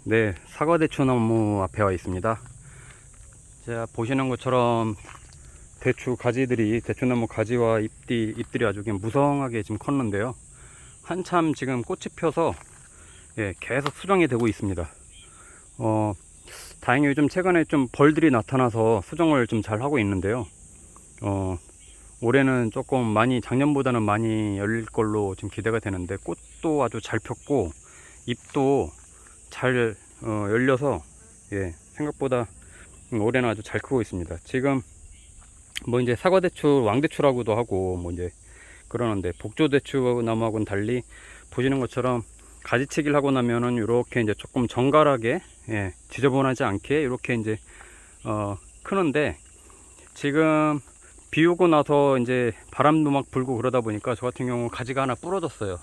네, 사과대추나무 앞에 와 있습니다. 제가 보시는 것처럼 대추나무 가지와 잎들이 아주 그냥 무성하게 지금 컸는데요. 한참 지금 꽃이 펴서 계속 수정이 되고 있습니다. 다행히 요즘 최근에 좀 벌들이 나타나서 수정을 좀 잘 하고 있는데요. 올해는 조금 많이, 작년보다는 많이 열릴 걸로 지금 기대가 되는데, 꽃도 아주 잘 폈고 잎도 잘 열려서 생각보다 올해는 아주 잘 크고 있습니다. 지금 뭐 이제 사과대추, 왕대추라고도 하고 뭐 이제 그러는데, 복조대추 나무하고는 달리 보시는 것처럼 가지치기를 하고 나면은 이렇게 이제 조금 정갈하게, 지저분하지 않게 이렇게 이제 크는데, 지금 비 오고 나서 이제 바람도 막 불고 그러다 보니까 저 같은 경우 가지가 하나 부러졌어요.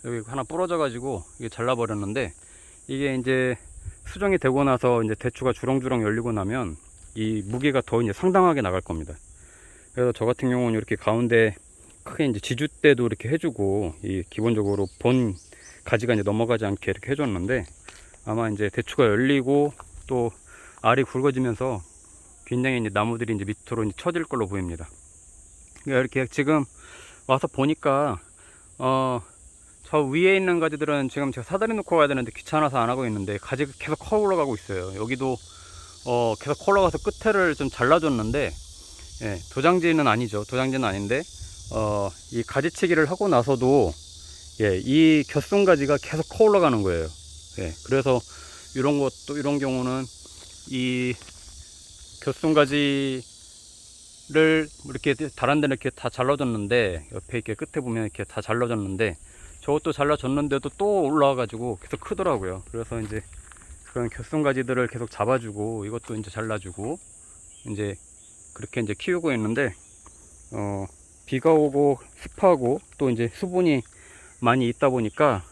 여기 하나 부러져 가지고 이게 잘라 버렸는데, 이게 이제 수정이 되고 나서 이제 대추가 주렁주렁 열리고 나면 이 무게가 더 이제 상당하게 나갈 겁니다. 그래서 저 같은 경우는 이렇게 가운데 크게 이제 지주대도 이렇게 해주고, 이 기본적으로 본 가지가 이제 넘어가지 않게 이렇게 해줬는데, 아마 이제 대추가 열리고 또 알이 굵어지면서 굉장히 이제 나무들이 이제 밑으로 이제 처질 걸로 보입니다. 그러니까 이렇게 지금 와서 보니까 저 위에 있는 가지들은 지금 제가 사다리 놓고 가야 되는데 귀찮아서 안 하고 있는데, 가지가 계속 커 올라가고 있어요. 여기도 계속 커 올라가서 끝에를 좀 잘라줬는데, 도장지는 아니죠. 도장지는 아닌데, 이 가지치기를 하고 나서도 이 곁송가지가 계속 커 올라가는 거예요. 그래서 이런 경우는 이 곁송가지를 이렇게 다른 데는 이렇게 다 잘라줬는데, 옆에 이렇게 끝에 보면 이렇게 다 잘라줬는데, 저것도 잘라줬는데도 또 올라와가지고 계속 크더라고요. 그래서 이제 그런 곁송가지들을 계속 잡아주고, 이것도 이제 잘라주고, 이제 그렇게 이제 키우고 있는데, 비가 오고 습하고 또 이제 수분이 많이 있다 보니까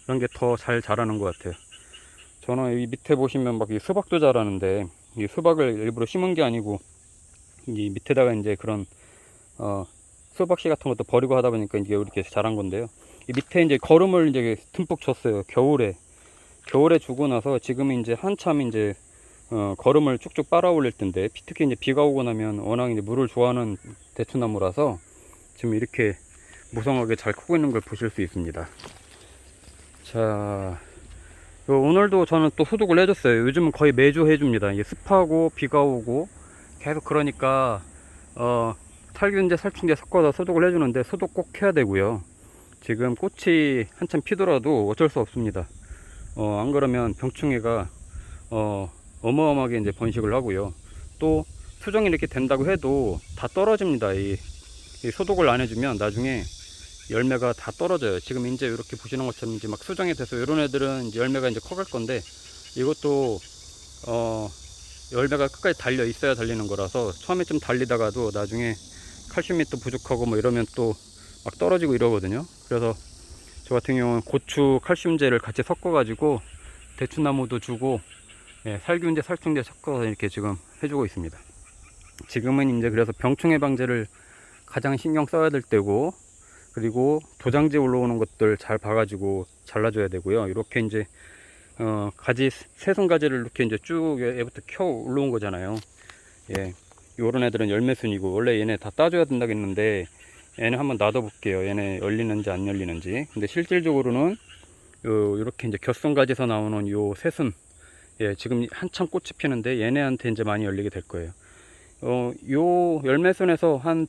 그런 게 더 잘 자라는 것 같아요. 저는 이 밑에 보시면 막 이 수박도 자라는데, 이 수박을 일부러 심은 게 아니고 이 밑에다가 이제 그런 수박씨 같은 것도 버리고 하다 보니까 이게 이렇게 자란 건데요. 이 밑에 이제 거름을 이제 듬뿍 줬어요. 겨울에 주고 나서 지금 이제 한참 이제 거름을 쭉쭉 빨아 올릴 텐데, 특히 이제 비가 오고 나면 워낙 이제 물을 좋아하는 대추나무라서 지금 이렇게 무성하게 잘 크고 있는 걸 보실 수 있습니다. 자, 오늘도 저는 또 소독을 해줬어요. 요즘은 거의 매주 해줍니다. 이게 습하고 비가 오고 계속 그러니까 살균제, 살충제 섞어서 소독을 해주는데, 소독 꼭 해야 되고요. 지금 꽃이 한참 피더라도 어쩔 수 없습니다. 안 그러면 병충해가 어마어마하게 이제 번식을 하고요. 또 수정이 이렇게 된다고 해도 다 떨어집니다. 이 소독을 안 해주면 나중에 열매가 다 떨어져요. 지금 이제 이렇게 보시는 것처럼 이제 막 수정이 돼서 이런 애들은 이제 열매가 이제 커갈 건데, 이것도 열매가 끝까지 달려 있어야 달리는 거라서 처음에 좀 달리다가도 나중에 칼슘이 또 부족하고 뭐 이러면 또 막 떨어지고 이러거든요. 그래서 저 같은 경우는 고추 칼슘제를 같이 섞어 가지고 대추나무도 주고, 살균제, 살충제 섞어서 이렇게 지금 해주고 있습니다. 지금은 이제 그래서 병충해 방제를 가장 신경 써야 될 때고, 그리고 도장지 올라오는 것들 잘 봐가지고 잘라줘야 되고요. 이렇게 이제 가지, 새순가지를 이렇게 이제 쭉 얘부터 켜 올라온 거잖아요. 요런 애들은 열매순이고, 원래 얘네 다 따줘야 된다고 했는데, 얘네 한번 놔둬 볼게요. 얘네 열리는지 안 열리는지. 근데 실질적으로는 요렇게 이제 곁송가지에서 나오는 요 새순, 지금 한참 꽃이 피는데 얘네한테 이제 많이 열리게 될 거예요. 요 열매순에서 한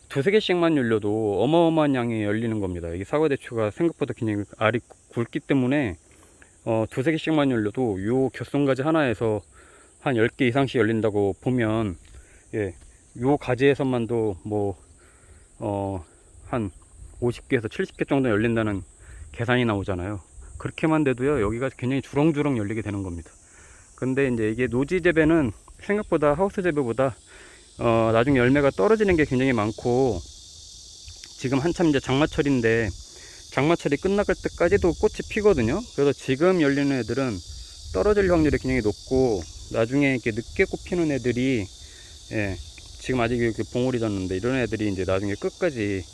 두세 개씩만 열려도 어마어마한 양이 열리는 겁니다. 이 사과대추가 생각보다 굉장히 알이 굵기 때문에 두세 개씩만 열려도 요 곁송가지 하나에서 한 10개 이상씩 열린다고 보면, 요 가지에서만도 뭐 한 50개에서 70개 정도 열린다는 계산이 나오잖아요. 그렇게만 돼도요, 여기가 굉장히 주렁주렁 열리게 되는 겁니다. 근데 이제 이게 노지 재배는 생각보다 하우스 재배보다 나중에 열매가 떨어지는 게 굉장히 많고, 지금 한참 이제 장마철인데, 장마철이 끝나갈 때까지도 꽃이 피거든요. 그래서 지금 열리는 애들은 떨어질 확률이 굉장히 높고, 나중에 이렇게 늦게 꽃 피는 애들이, 지금 아직 이렇게 봉우리 졌는데, 이런 애들이 이제 나중에 끝까지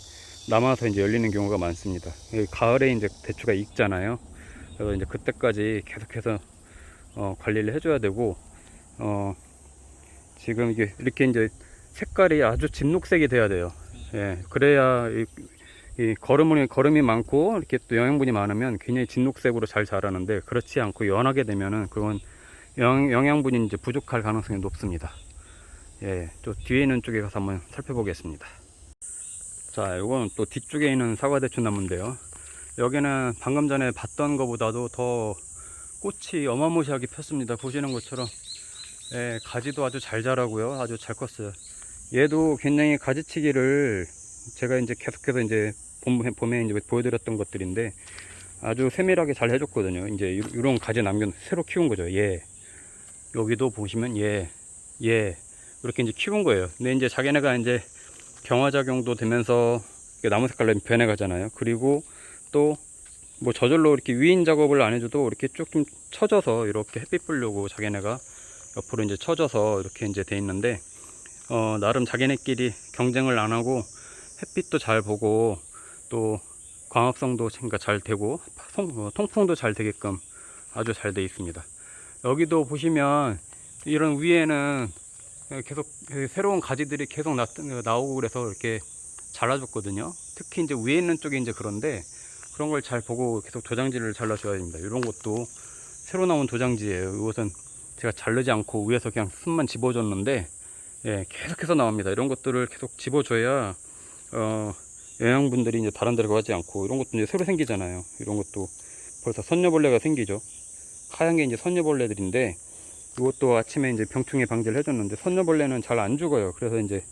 남아서 이제 열리는 경우가 많습니다. 가을에 이제 대추가 익잖아요. 그래서 이제 그때까지 계속해서 관리를 해줘야 되고, 지금 이게 이렇게 이제 색깔이 아주 진녹색이 돼야 돼요. 예, 그래야 이 거름이 많고 이렇게 또 영양분이 많으면 굉장히 진녹색으로 잘 자라는데, 그렇지 않고 연하게 되면은 그건 영양분이 이제 부족할 가능성이 높습니다. 예, 또 뒤에 있는 쪽에 가서 한번 살펴보겠습니다. 자, 이건 또 뒤쪽에 있는 사과대추 나무인데요. 여기는 방금 전에 봤던 것보다도 더 꽃이 어마무시하게 폈습니다. 보시는 것처럼. 예, 가지도 아주 잘 자라고요. 아주 잘 컸어요. 얘도 굉장히 가지치기를 제가 이제 계속해서 이제 봄에 이제 보여드렸던 것들인데 아주 세밀하게 잘 해줬거든요. 이제 이런 가지 새로 키운 거죠. 예. 여기도 보시면 예. 이렇게 이제 키운 거예요. 근데 이제 자기네가 이제 경화작용도 되면서 나무 색깔로 변해 가잖아요. 그리고 또 뭐 저절로 이렇게 위인 작업을 안 해줘도 이렇게 조금 쳐져서 이렇게 햇빛 보려고 자기네가 옆으로 이제 쳐져서 이렇게 이제 돼 있는데, 나름 자기네끼리 경쟁을 안 하고 햇빛도 잘 보고 또 광합성도 그러니까 잘 되고 통풍도 잘 되게끔 아주 잘 돼 있습니다. 여기도 보시면 이런 위에는 계속 새로운 가지들이 계속 나오고 그래서 이렇게 잘라줬거든요. 특히 이제 위에 있는 쪽이 이제 그런데 그런 걸 잘 보고 계속 도장지를 잘라줘야 됩니다. 이런 것도 새로 나온 도장지예요. 이것은 제가 자르지 않고 위에서 그냥 순만 집어줬는데, 예, 계속해서 나옵니다. 이런 것들을 계속 집어줘야 영양분들이 이제 다른 데로 가지 않고, 이런 것도 이제 새로 생기잖아요. 이런 것도 벌써 선녀벌레가 생기죠. 하얀 게 이제 선녀벌레들인데, 이것도 아침에 이제 병충해 방제를 해줬는데 선녀벌레는 잘 안 죽어요. 그래서 이제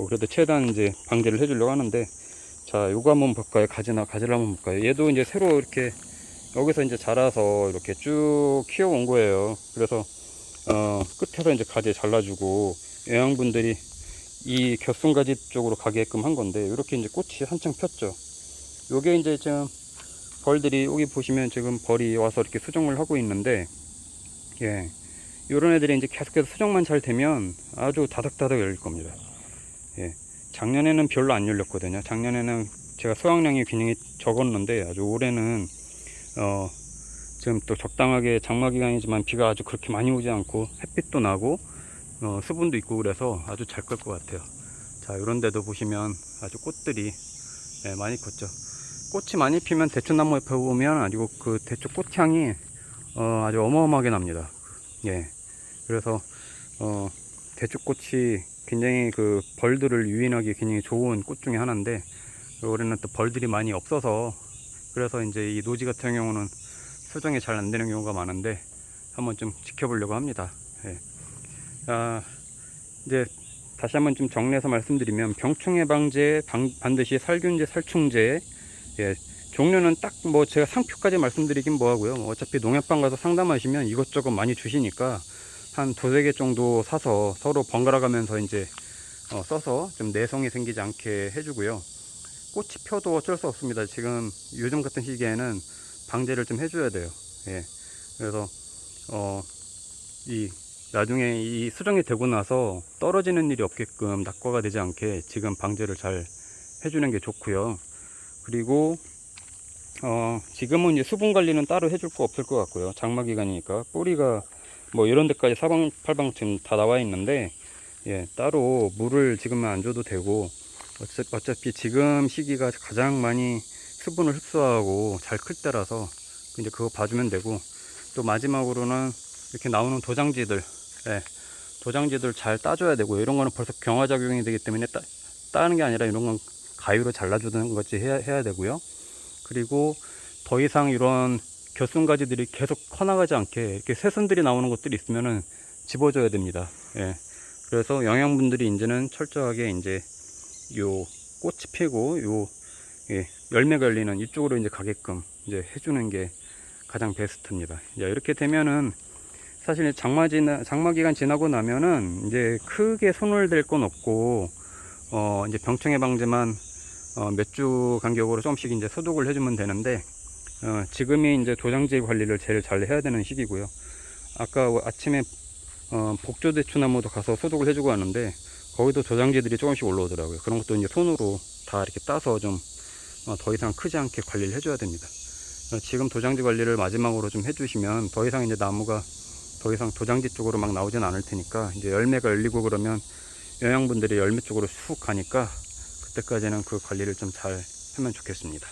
그래도 최대한 이제 방제를 해주려고 하는데, 자, 요거 한번 볼까요? 가지를 한번 볼까요? 얘도 이제 새로 이렇게 여기서 이제 자라서 이렇게 쭉 키워온 거예요. 그래서 끝에서 이제 가지 잘라주고 영양분들이 이 겹순가지 쪽으로 가게끔 한 건데, 이렇게 이제 꽃이 한창 폈죠. 요게 이제 지금 벌들이 여기 보시면 지금 벌이 와서 이렇게 수정을 하고 있는데, 예, 요런 애들이 이제 계속해서 수정만 잘 되면 아주 다닥다닥 열릴 겁니다. 예, 작년에는 별로 안 열렸거든요. 작년에는 제가 수확량이 굉장히 적었는데, 아주 올해는 지금 또 적당하게 장마 기간이지만 비가 아주 그렇게 많이 오지 않고 햇빛도 나고 수분도 있고 그래서 아주 잘 클 것 같아요. 자, 이런 데도 보시면 아주 꽃들이 많이 컸죠. 꽃이 많이 피면 대추나무 옆에 보면 아주 그 대추 꽃향이 아주 어마어마하게 납니다. 예, 그래서 대추꽃이 굉장히 그 벌들을 유인하기 굉장히 좋은 꽃 중에 하나인데, 올해는 또 벌들이 많이 없어서 그래서 이제 이 노지 같은 경우는 수정이 잘 안 되는 경우가 많은데 한번 좀 지켜보려고 합니다. 예. 이제 다시 한번 좀 정리해서 말씀드리면, 병충해 방제 반드시 살균제, 살충제. 예, 종류는 딱 뭐 제가 상표까지 말씀드리긴 뭐하고요. 어차피 농약방 가서 상담하시면 이것저것 많이 주시니까 한 두세 개 정도 사서 서로 번갈아 가면서 이제 써서 좀 내성이 생기지 않게 해주고요. 꽃이 펴도 어쩔 수 없습니다. 지금 요즘 같은 시기에는 방제를 좀 해줘야 돼요. 예, 그래서 나중에 이 수정이 되고 나서 떨어지는 일이 없게끔, 낙과가 되지 않게 지금 방제를 잘 해주는 게 좋고요. 그리고 지금은 이제 수분 관리는 따로 해줄 거 없을 것 같고요. 장마 기간이니까 뿌리가 뭐 이런 데까지 사방팔방 지금 다 나와 있는데, 예, 따로 물을 지금은 안 줘도 되고, 어차피 지금 시기가 가장 많이 수분을 흡수하고 잘 클 때라서 이제 그거 봐주면 되고, 또 마지막으로는 이렇게 나오는 도장지들, 예, 도장지들 잘 따줘야 되고, 이런 거는 벌써 경화작용이 되기 때문에 따는 게 아니라 이런 건 가위로 잘라주는 것이 해야 되고요. 그리고 더 이상 이런 겹순가지들이 계속 커나가지 않게 이렇게 새순들이 나오는 것들이 있으면은 집어줘야 됩니다. 예, 그래서 영양분들이 이제는 철저하게 이제 요 꽃이 피고 요 열매가 열리는 이쪽으로 이제 가게끔 이제 해주는 게 가장 베스트입니다. 이렇게 되면은 사실 장마 기간 지나고 나면은 이제 크게 손을 댈 건 없고, 이제 병충해 방제만 몇 주 간격으로 조금씩 이제 소독을 해주면 되는데, 지금이 이제 도장지 관리를 제일 잘 해야 되는 시기고요. 아까 아침에 복조대추나무도 가서 소독을 해주고 왔는데, 거기도 도장지들이 조금씩 올라오더라고요. 그런 것도 이제 손으로 다 이렇게 따서 좀 더 이상 크지 않게 관리를 해줘야 됩니다. 지금 도장지 관리를 마지막으로 좀 해주시면 더 이상 이제 나무가 더 이상 도장지 쪽으로 막 나오진 않을 테니까, 이제 열매가 열리고 그러면 영양분들이 열매 쪽으로 쑥 가니까 그때까지는 그 관리를 좀 잘 하면 좋겠습니다.